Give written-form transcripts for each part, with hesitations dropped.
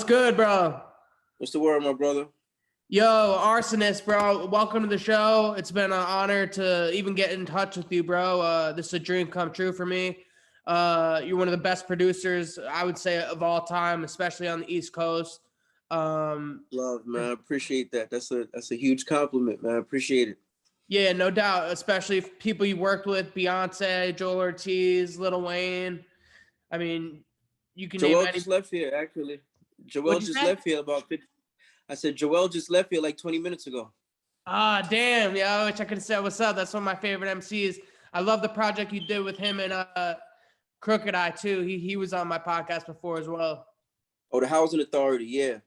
good, bro? What's the word, my brother? Yo, Rsonist, bro. Welcome to the show. It's been an honor to even get in touch with you, bro. This is a dream come true for me. You're one of the best producers, I would say, of all time, especially on the East Coast. Love, man. I appreciate that. That's a huge compliment, man. I appreciate it. Yeah, no doubt. Especially if people you worked with, Beyonce, Joel Ortiz, Lil Wayne. I mean, you can name Joel any. just left here, actually. Joel What'd you just say? left here about 50. I said Joel just left here like 20 minutes ago. Ah, damn. Yeah, I wish I could have said what's up. That's one of my favorite MCs. I love the project you did with him and Crooked Eye too. He was on my podcast before as well. Oh, the Housing Authority. Yeah.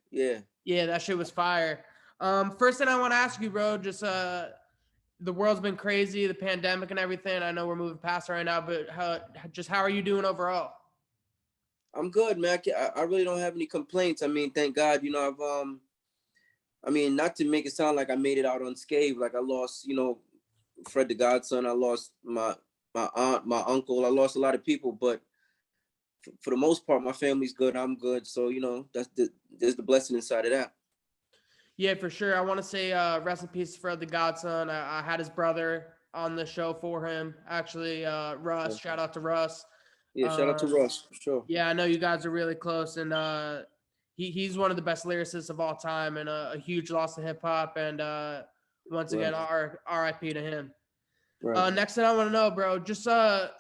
Yeah, that shit was fire. First thing I want to ask you, bro, just the world's been crazy, the pandemic and everything. I know we're moving past it right now, but how are you doing overall? I'm good, man. I really don't have any complaints. I mean, thank God, not to make it sound like I made it out unscathed. Like I lost, Fred the Godson. I lost my aunt, my uncle. I lost a lot of people, but for the most part, my family's good. I'm good. So, there's the blessing inside of that. Yeah, for sure. I want to say rest in peace, Fred the Godson. I had his brother on the show for him. Actually, Russ. Shout out to Russ. Yeah, shout out to Russ, for sure. Yeah, I know you guys are really close, and he's one of the best lyricists of all time, and a huge loss to hip hop. And once again, R.I.P. to him. Right. Next thing I want to know, bro, just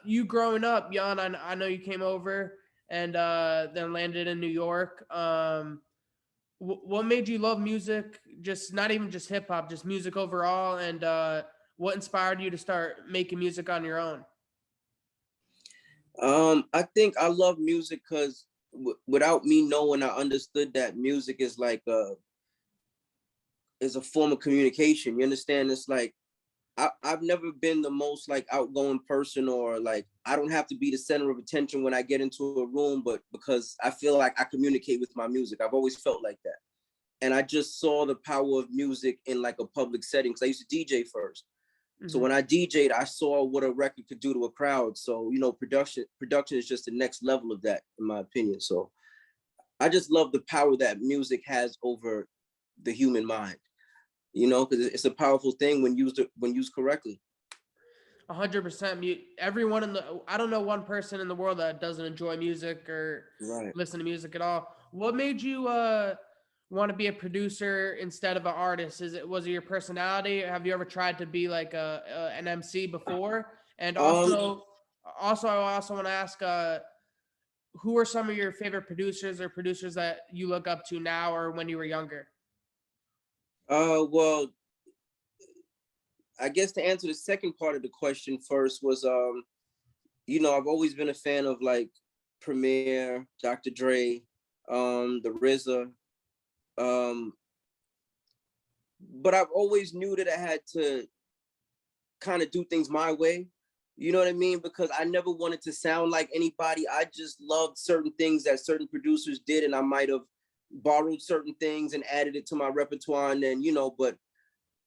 you growing up, young. I know you came over and then landed in New York. What made you love music? Just not even just hip hop, just music overall, and what inspired you to start making music on your own? I think I love music because without me knowing, I understood that music is like is a form of communication. You understand? It's like I've never been the most like outgoing person, or like I don't have to be the center of attention when I get into a room, but because I feel like I communicate with my music. I've always felt like that. And I just saw the power of music in like a public setting. Cause I used to DJ first. So when I DJ'd, I saw what a record could do to a crowd. So, production is just the next level of that, in my opinion. So I just love the power that music has over the human mind, because it's a powerful thing when used correctly. 100%. Everyone I don't know one person in the world that doesn't enjoy music or listen to music at all. What made you want to be a producer instead of an artist? Was it your personality? Have you ever tried to be like an MC before? And also I also want to ask, who are some of your favorite producers or producers that you look up to now or when you were younger? Well, I guess to answer the second part of the question first was, I've always been a fan of like Premier, Dr. Dre, the RZA. But I've always knew that I had to kind of do things my way. You know what I mean? Because I never wanted to sound like anybody. I just loved certain things that certain producers did, and I might have borrowed certain things and added it to my repertoire. And then, but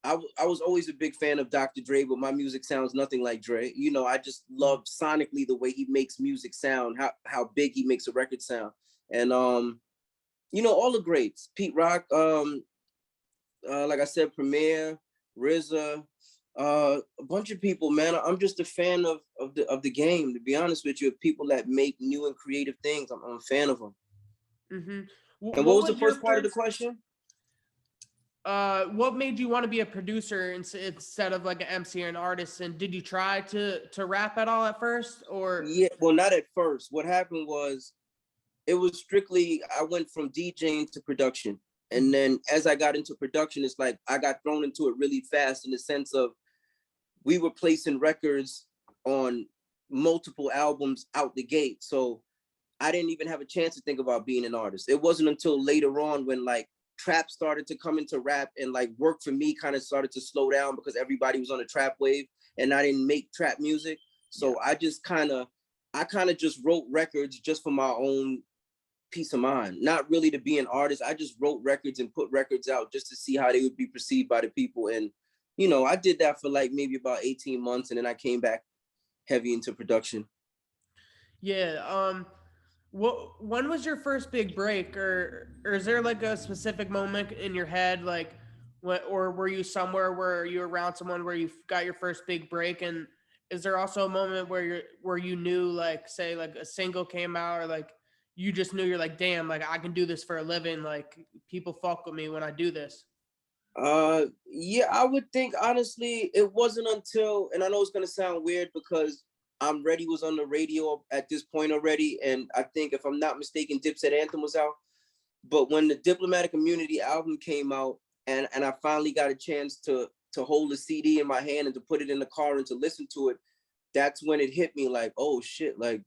I was always a big fan of Dr. Dre, but my music sounds nothing like Dre. I just love sonically the way he makes music sound, how big he makes a record sound. And all the greats, Pete Rock, like I said, Premier, RZA, a bunch of people, man. I'm just a fan of the game, to be honest with you, of people that make new and creative things. I'm a fan of them. And what was the first part of the question? What made you want to be a producer instead of like an MC or an artist? And did you try to rap at all at first, or? Yeah, well, not at first. What happened was, it was strictly, I went from DJing to production. And then as I got into production, it's like I got thrown into it really fast, in the sense of we were placing records on multiple albums out the gate. So I didn't even have a chance to think about being an artist. It wasn't until later on when like trap started to come into rap, and like work for me kind of started to slow down because everybody was on a trap wave and I didn't make trap music. So I kind of just wrote records just for my own peace of mind, not really to be an artist. I just wrote records and put records out just to see how they would be perceived by the people. And, I did that for like maybe about 18 months, and then I came back heavy into production. Yeah. when was your first big break, or is there like a specific moment in your head, like what, or were you somewhere where you were around someone where you got your first big break, and is there also a moment where you knew, like, say like a single came out, or like you just knew, you're like, damn, like I can do this for a living, like people fuck with me when I do this? Yeah, I would think honestly, it wasn't until, and I know it's gonna sound weird because I'm Ready was on the radio at this point already, and I think if I'm not mistaken, Dipset Anthem was out. But when the Diplomatic Immunity album came out, and I finally got a chance to hold the CD in my hand and to put it in the car and to listen to it, that's when it hit me like, oh shit, like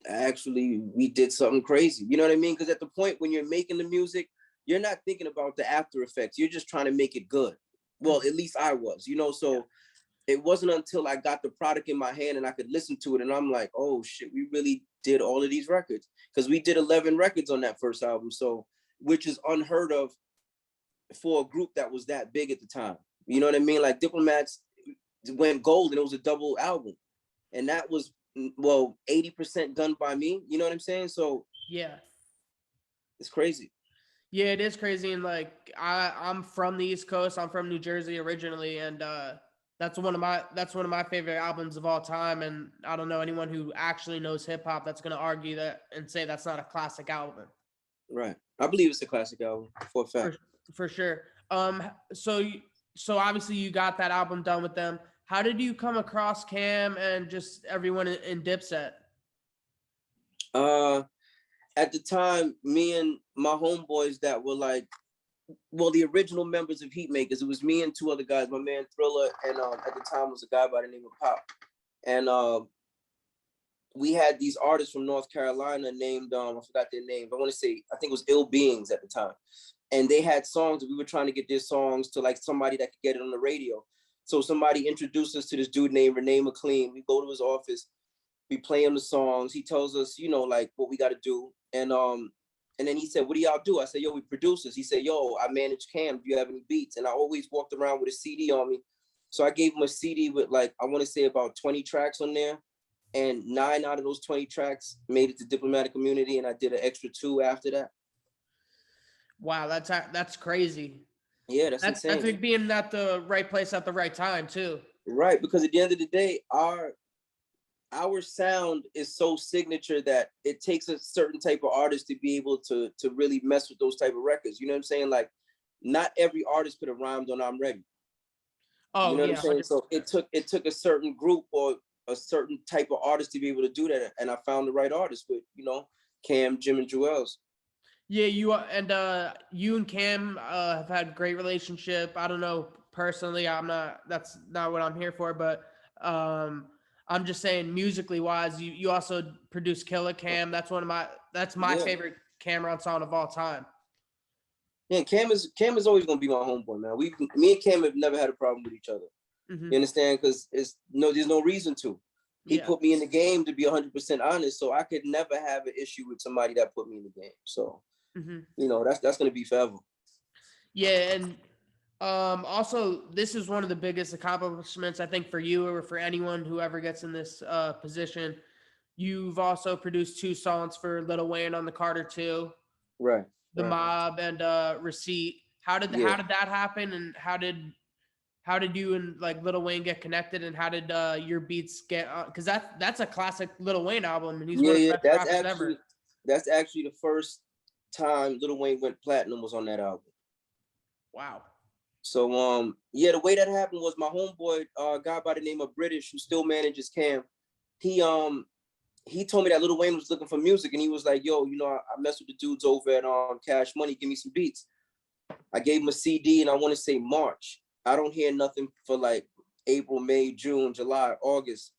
actually we did something crazy. You know what I mean? Because at the point when you're making the music, you're not thinking about the after effects. You're just trying to make it good. Well, at least I was, you know, so it wasn't until I got the product in my hand and I could listen to it and I'm like, oh shit, we really did all of these records. Because we did 11 records on that first album. So, which is unheard of for a group that was that big at the time. You know what I mean? Like Diplomats went gold and it was a double album. And that was, well, 80% done by me. You know what I'm saying? So Yeah. it's crazy. Yeah, it is crazy, and like I'm from the East Coast. I'm from New Jersey originally, and that's one of my favorite albums of all time. And I don't know anyone who actually knows hip hop that's gonna argue that and say that's not a classic album. Right. I believe it's a classic album for a For fact. for sure. So so obviously you got that album done with them. How did you come across Cam and just everyone in Dipset? Uh, at the time, me and my homeboys that were like, well, the original members of Heatmakerz, it was me and two other guys, my man Thriller, and at the time was a guy by the name of Pop. And we had these artists from North Carolina named, I forgot their names. I want to say, I think it was Ill Beings at the time. And they had songs, we were trying to get their songs to like somebody that could get it on the radio. So somebody introduced us to this dude named Renee McLean. We go to his office, we play him the songs. He tells us, you know, like what we got to do. And then he said, what do y'all do? I said, yo, we producers. He said, yo, I manage Cam. Do you have any beats? And I always walked around with a CD on me. So I gave him a CD with like, I want to say about 20 tracks on there. And 9 out of those 20 tracks made it to Diplomatic Immunity. And I did an extra 2 after that. Wow, that's crazy. Yeah, that's That's insane. like being at the right place at the right time too. Right, because at the end of the day, our sound is so signature that it takes a certain type of artist to be able to really mess with those type of records. You know what I'm saying? Like, not every artist could have rhymed on "I'm Ready." You Oh know what I'm yeah, saying? 100%. So it took a certain group or a certain type of artist to be able to do that, and I found the right artist with, you know, Cam, Jim, and Joel's. Yeah, you and Cam have had great relationship. I don't know personally. I'm not. That's not what I'm here for. But I'm just saying, musically wise, you also produce Killer Cam. That's my Yeah, favorite Cameron song of all time. yeah. Cam is always gonna be my homeboy, man. Me and Cam have never had a problem with each other. Hmm. You understand? Because there's no reason to. He Yeah. put me in the game, to be 100% honest. So I could never have an issue with somebody that put me in the game. So, Hmm. you know, that's gonna be forever. Yeah, and also this is one of the biggest accomplishments I think for you or for anyone who ever gets in this position. You've also produced 2 songs for Lil Wayne on the Carter 2, Right. The Right. Mob, and Receipt. Yeah. How did that happen, and how did you and like Lil Wayne get connected, and how did your beats get? Because that's a classic Lil Wayne album, and he's Yeah, one of the yeah. best rappers ever. That's actually the first time Lil Wayne went platinum was on that album. Wow. So yeah, the way that happened was my homeboy, a guy by the name of British, who still manages Cam. He he told me that Lil Wayne was looking for music, and he was like, yo, you know, I mess with the dudes over at Cash Money, give me some beats. I gave him a CD, and I want to say March. I don't hear nothing for like April, May, June, July, August,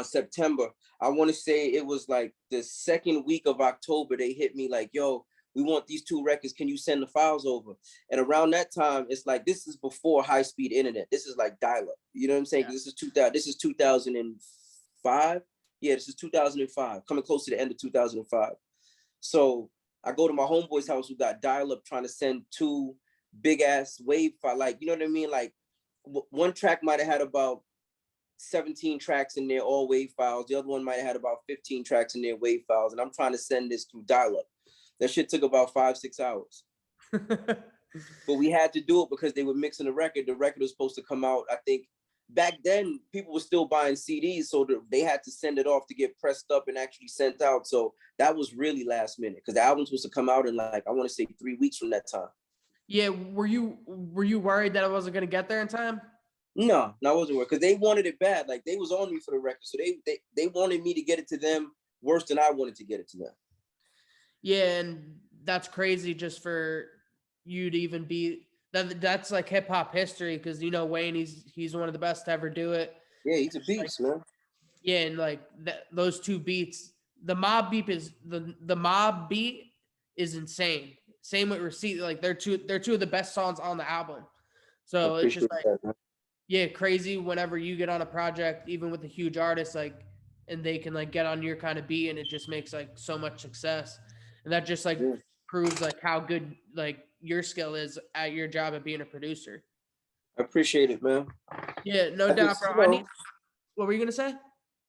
September. I want to say it was like the second week of October, they hit me like, yo, we want these 2 records. Can you send the files over? And around that time, it's like, this is before high-speed internet. This is like dial-up. You know what I'm saying? Yeah. This is 2005. Yeah, this is 2005, coming close to the end of 2005. So I go to my homeboy's house who got dial-up trying to send 2 big ass wave file. Like, you know what I mean? Like one track might have had about 17 tracks in there, all WAV files. The other one might have had about 15 tracks in their WAV files, and I'm trying to send this through dial-up. That shit took about 5-6 hours. But we had to do it because they were mixing the record. The record was supposed to come out, I think, back then, people were still buying CDs, so they had to send it off to get pressed up and actually sent out. So that was really last minute, because the album was supposed to come out in, like, I want to say 3 weeks from that time. Yeah, were you worried that I wasn't gonna get there in time? No, I wasn't worried, because they wanted it bad. Like, they was on me for the record, so they wanted me to get it to them worse than I wanted to get it to them. Yeah, and that's crazy just for you to even be that's like hip hop history, because you know Wayne, he's one of the best to ever do it. Yeah, he's a beast, man. Yeah, and like those two beats, the mob beat is insane. Same with Receipt, like they're two of the best songs on the album. So it's just like that, yeah, crazy whenever you get on a project, even with a huge artist, like, and they can like get on your kind of beat, and it just makes like so much success, and that just like proves like how good like your skill is at your job at being a producer. I appreciate it, man. Yeah, no doubt, bro. What were you gonna say?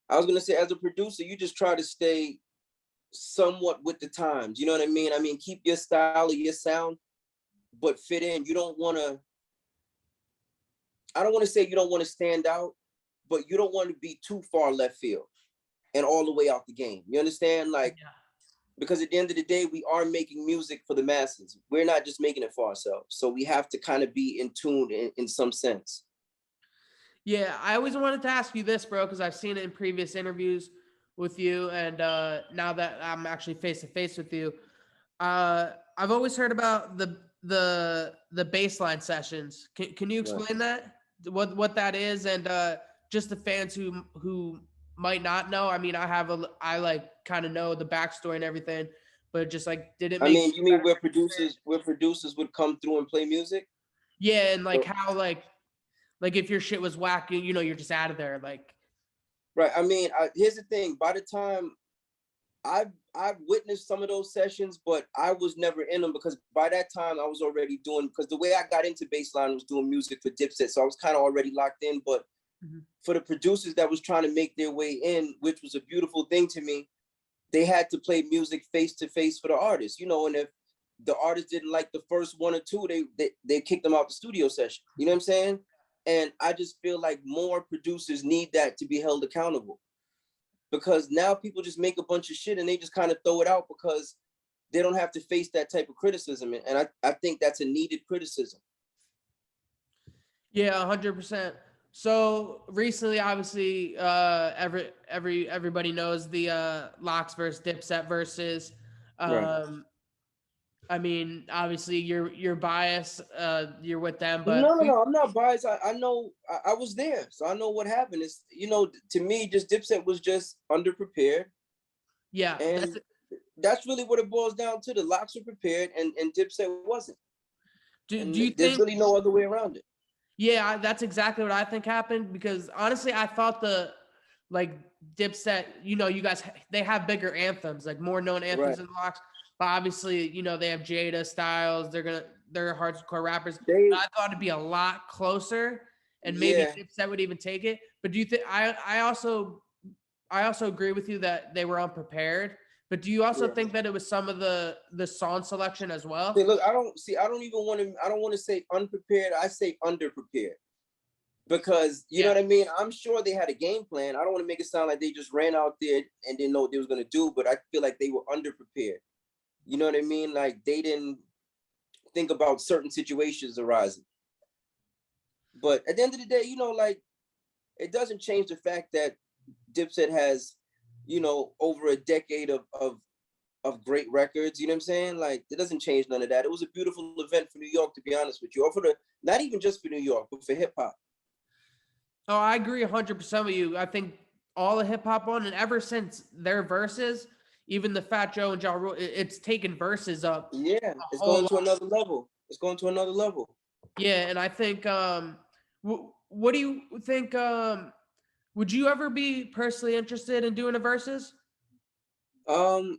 I was gonna say, as a producer, you just try to stay somewhat with the times. You know what I mean? I mean, keep your style or your sound, but fit in. You don't want to. I don't want to say you don't want to stand out, but you don't want to be too far left field and all the way out the game. You understand? Like, yeah. Because at the end of the day, we are making music for the masses. We're not just making it for ourselves. So we have to kind of be in tune in some sense. Yeah, I always wanted to ask you this, bro, because I've seen it in previous interviews with you, and now that I'm actually face to face with you, I've always heard about the baseline sessions. Can you explain that? What that is, and just the fans who might not know. I mean, I like kind of know the backstory and everything, but just like, did it make? I mean, you mean where producers would come through and play music? Yeah, and like how like if your shit was whack, you know, you're just out of there. Like, right. I mean, here's the thing. By the time I've witnessed some of those sessions, but I was never in them, because by that time I was already doing, because the way I got into baseline was doing music for Dipset. So I was kind of already locked in, but for the producers that was trying to make their way in, which was a beautiful thing to me, they had to play music face to face for the artist, you know, and if the artist didn't like the first one or two, they kicked them out the studio session. You know what I'm saying? And I just feel like more producers need that to be held accountable, because now people just make a bunch of shit and they just kind of throw it out because they don't have to face that type of criticism. And I think that's a needed criticism. Yeah, 100%. So recently, obviously, everybody knows the Locks versus Dipset versus. Right. I mean, obviously, you're biased. You're with them, but no, I'm not biased. I know I was there, so I know what happened. It's, you know, to me, just Dipset was just underprepared. Yeah, and that's really what it boils down to. The Locks were prepared, and Dipset wasn't. Do you there's think really no other way around it? Yeah, that's exactly what I think happened, because honestly, I thought like Dipset, you know, you guys, they have bigger anthems, like more known anthems than Locks. But obviously, you know, they have Jada, Styles. They're hardcore rappers. I thought it'd be a lot closer, and maybe Dipset would even take it. But do you think? I also agree with you that they were unprepared. But do you also think that it was some of the song selection as well? See, look, I don't want to say unprepared. I say underprepared, because you know what I mean? I'm sure they had a game plan. I don't want to make it sound like they just ran out there and didn't know what they was going to do, but I feel like they were underprepared. You know what I mean? Like, they didn't think about certain situations arising. But at the end of the day, you know, like, it doesn't change the fact that Dipset has, you know, over a decade of great records. You know what I'm saying? Like, it doesn't change none of that. It was a beautiful event for New York, to be honest with you, or not even just for New York, but for hip hop. Oh, I agree 100% with you. I think all the hip hop and ever since their verses, even the Fat Joe and Ja Rule, it's taken verses up. Yeah, it's going to another level. It's going to another level. Yeah, and I think, what do you think? Would you ever be personally interested in doing a verses? I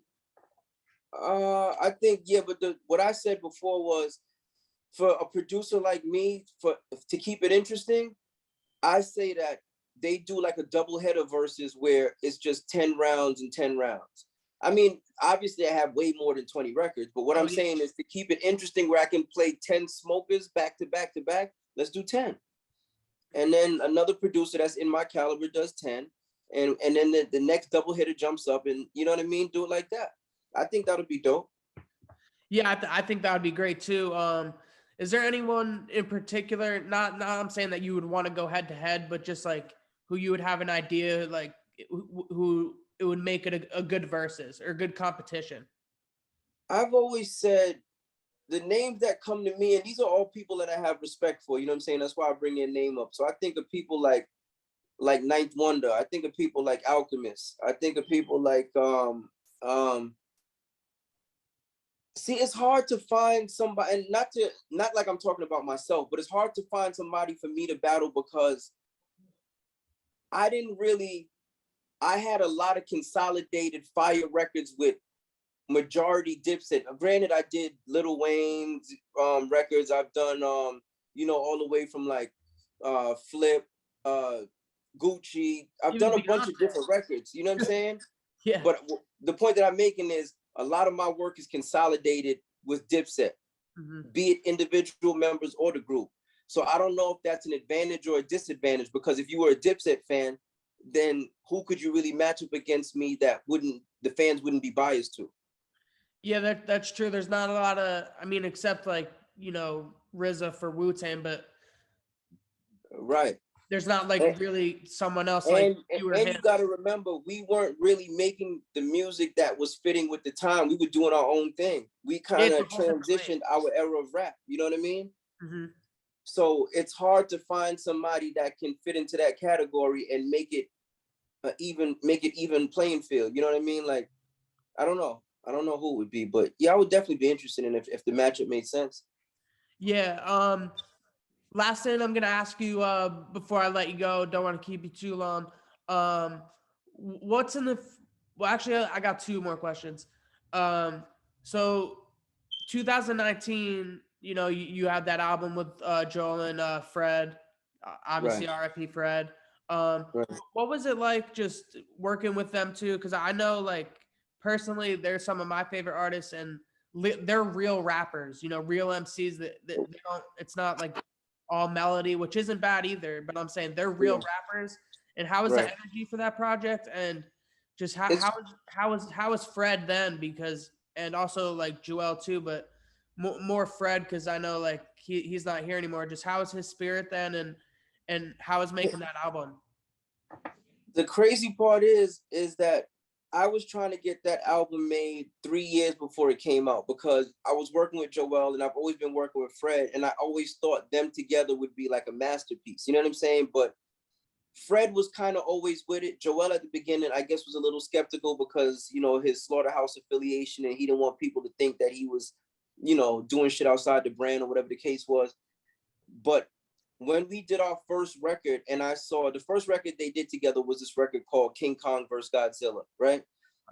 think, yeah, but what I said before was, for a producer like me, to keep it interesting, I say that they do like a double header versus where it's just 10 rounds and 10 rounds. I mean, obviously I have way more than 20 records, but what I'm saying is to keep it interesting where I can play 10 smokers back to back to back, let's do 10. And then another producer that's in my caliber does 10. And then the next double hitter jumps up and you know what I mean? Do it like that. I think that'll be dope. Yeah, I think that would be great too. Is there anyone in particular, not I'm saying that you would want to go head to head, but just like who you would have an idea, like who it would make it a good versus or good competition? I've always said the names that come to me, and these are all people that I have respect for, you know what I'm saying? That's why I bring their name up. So I think of people like Ninth Wonder. I think of people like Alchemist. I think of people like see, it's hard to find somebody, and not like I'm talking about myself, but it's hard to find somebody for me to battle because I had a lot of consolidated fire records with majority Dipset. Granted, I did Lil Wayne's records. I've done you know, all the way from like Flip, Gucci. I've done a bunch of different records, you know what I'm saying? Yeah. But the point that I'm making is a lot of my work is consolidated with Dipset, be it individual members or the group. So I don't know if that's an advantage or a disadvantage, because if you were a Dipset fan, then who could you really match up against me that the fans wouldn't be biased to? Yeah, that's true. There's not a lot of, I mean, except like, you know, RZA for Wu-Tang, but right. There's not like really someone else like you or him. And you got to remember, we weren't really making the music that was fitting with the time. We were doing our own thing. We kind of transitioned our era of rap. You know what I mean? So it's hard to find somebody that can fit into that category and make it even playing field. You know what I mean? Like, I don't know who it would be, but yeah, I would definitely be interested in if the matchup made sense. Yeah. Last thing I'm gonna ask you before I let you go, don't want to keep you too long. What's in the well, actually, I got two more questions. So 2019, you know, you had that album with Joel and Fred, obviously R.I.P. Fred. What was it like just working with them too? Because I know, like, personally, they're some of my favorite artists, and they're real rappers, you know, real MCs that they don't. It's not like all melody, which isn't bad either, but I'm saying they're real rappers. And how was the energy for that project? And just how was Fred then? Because, and also like Joel too, but more Fred, because I know like he's not here anymore. Just how is his spirit then, and how is making that album? The crazy part is that I was trying to get that album made 3 years before it came out, because I was working with Joel and I've always been working with Fred, and I always thought them together would be like a masterpiece. You know what I'm saying? But Fred was kind of always with it. Joel at the beginning, I guess, was a little skeptical because, you know, his Slaughterhouse affiliation, and he didn't want people to think that he was, you know, doing shit outside the brand or whatever the case was. But when we did our first record, and I saw the first record they did together was this record called King Kong vs. Godzilla, right?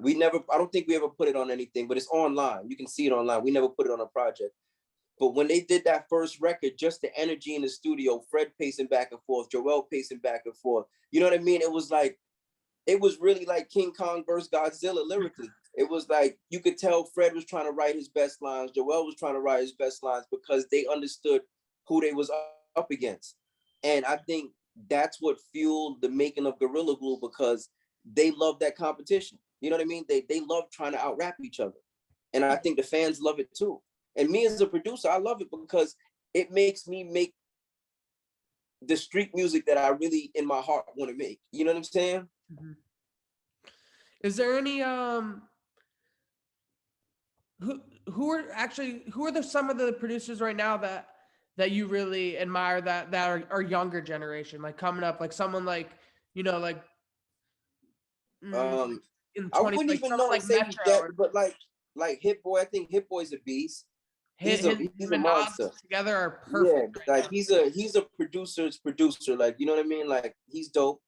I don't think we ever put it on anything, but it's online. You can see it online. We never put it on a project. But when they did that first record, just the energy in the studio, Fred pacing back and forth, Joel pacing back and forth, you know what I mean? It was really like King Kong versus Godzilla lyrically. It was like, you could tell Fred was trying to write his best lines. Joel was trying to write his best lines because they understood who they was up against. And I think that's what fueled the making of Gorilla Glue, because they love that competition. You know what I mean? They love trying to out rap each other. And I think the fans love it too. And me as a producer, I love it because it makes me make the street music that I really in my heart want to make. You know what I'm saying? Is there any who are some of the producers right now that you really admire that are younger generation, like coming up, like someone like, you know, like in 20, I wouldn't even know like say that, but like Hit Boy, I think Hit Boy's a beast. He's a monster. Together are perfect. Yeah, like he's a producer's producer. Like, you know what I mean? Like, he's dope.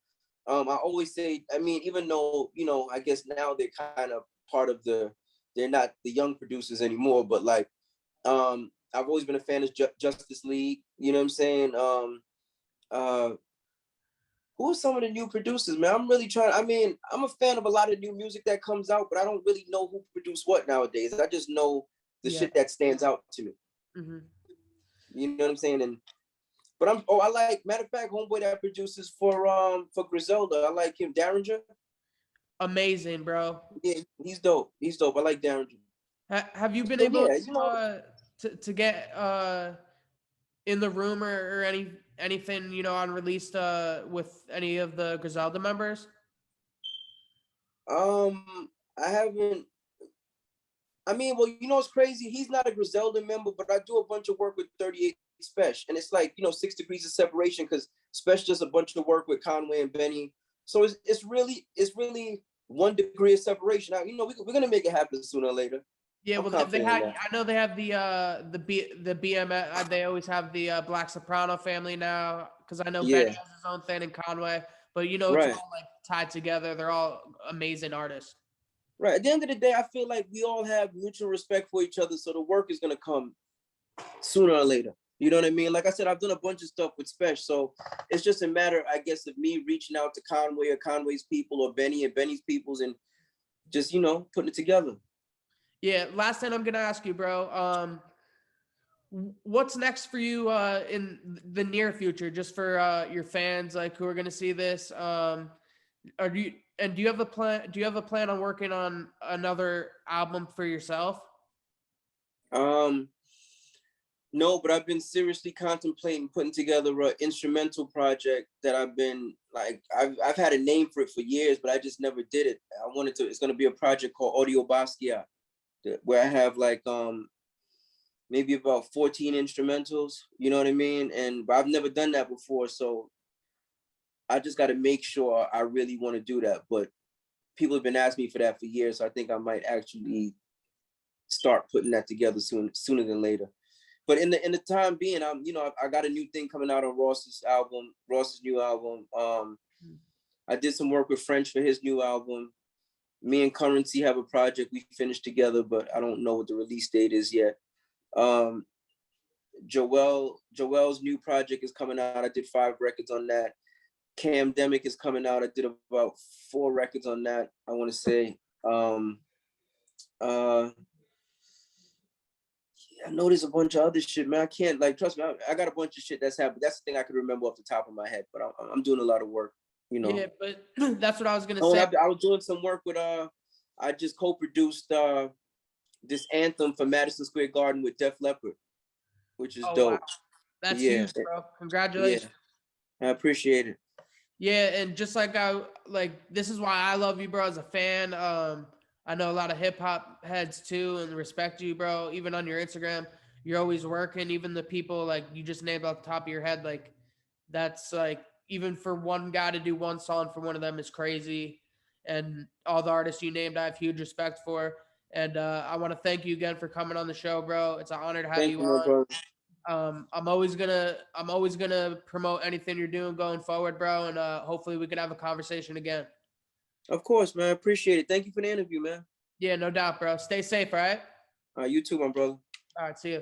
I always say, I mean, even though, you know, I guess now they're kind of part of they're not the young producers anymore, but like, I've always been a fan of Justice League. You know what I'm saying? who are some of the new producers, man? I'm really trying. I mean, I'm a fan of a lot of new music that comes out, but I don't really know who produced what nowadays. I just know the shit that stands out to me. Mm-hmm. You know what I'm saying? And but I like, matter of fact, homeboy that produces for Griselda. I like him, Derringer. Amazing, bro. Yeah, he's dope. He's dope. I like Derringer. Have you been So, able yeah, you know, to get in the room or anything, you know, unreleased with any of the Griselda members? I haven't. I mean, well, you know, it's crazy. He's not a Griselda member, but I do a bunch of work with 38 Special, and it's like, you know, 6 degrees of separation because Special does a bunch of work with Conway and Benny. So it's really 1 degree of separation. Now, you know, we're gonna make it happen sooner or later. Yeah, well, they had. I know they have the BMS. They always have the Black Soprano family now, because I know Benny has his own thing in Conway. But you know, it's all like tied together. They're all amazing artists. Right. At the end of the day, I feel like we all have mutual respect for each other, so the work is gonna come sooner or later. You know what I mean? Like I said, I've done a bunch of stuff with Special, so it's just a matter, I guess, of me reaching out to Conway or Conway's people or Benny and Benny's peoples and just, you know, putting it together. Yeah. Last thing I'm gonna ask you, bro. What's next for you in the near future, just for your fans, like, who are gonna see this? Do you have a plan? Do you have a plan on working on another album for yourself? No, but I've been seriously contemplating putting together an instrumental project that I've been like, I've had a name for it for years, but I just never did it. It's gonna be a project called Audio Basquiat, where I have like maybe about 14 instrumentals, you know what I mean? But I've never done that before, so I just got to make sure I really want to do that. But people have been asking me for that for years, so I think I might actually start putting that together sooner than later. But in the time being, you know, I got a new thing coming out on Ross's new album. I did some work with French for his new album. Me and Currency have a project we finished together, but I don't know what the release date is yet. Joel's new project is coming out. I did 5 records on that. Cam Demick is coming out. I did about 4 records on that, I want to say. I know there's a bunch of other shit, man. I can't, like, trust me, I got a bunch of shit that's happened. That's the thing I could remember off the top of my head, but I'm doing a lot of work, you know. Yeah, but that's what I was gonna say. I was doing some work with I just co-produced this anthem for Madison Square Garden with Def Leppard, which is dope. Wow. That's huge, bro. Congratulations. Yeah, I appreciate it. Yeah, and just like this is why I love you, bro, as a fan. I know a lot of hip hop heads too, and respect you, bro. Even on your Instagram, you're always working. Even the people like you just named off the top of your head, like that's like, even for one guy to do one song for one of them is crazy. And all the artists you named, I have huge respect for. And I want to thank you again for coming on the show, bro. It's an honor to have you on. Bro. I'm always gonna promote anything you're doing going forward, bro. And hopefully we can have a conversation again. Of course, man. I appreciate it. Thank you for the interview, man. Yeah, no doubt, bro. Stay safe, all right? You too, my brother. All right, see you.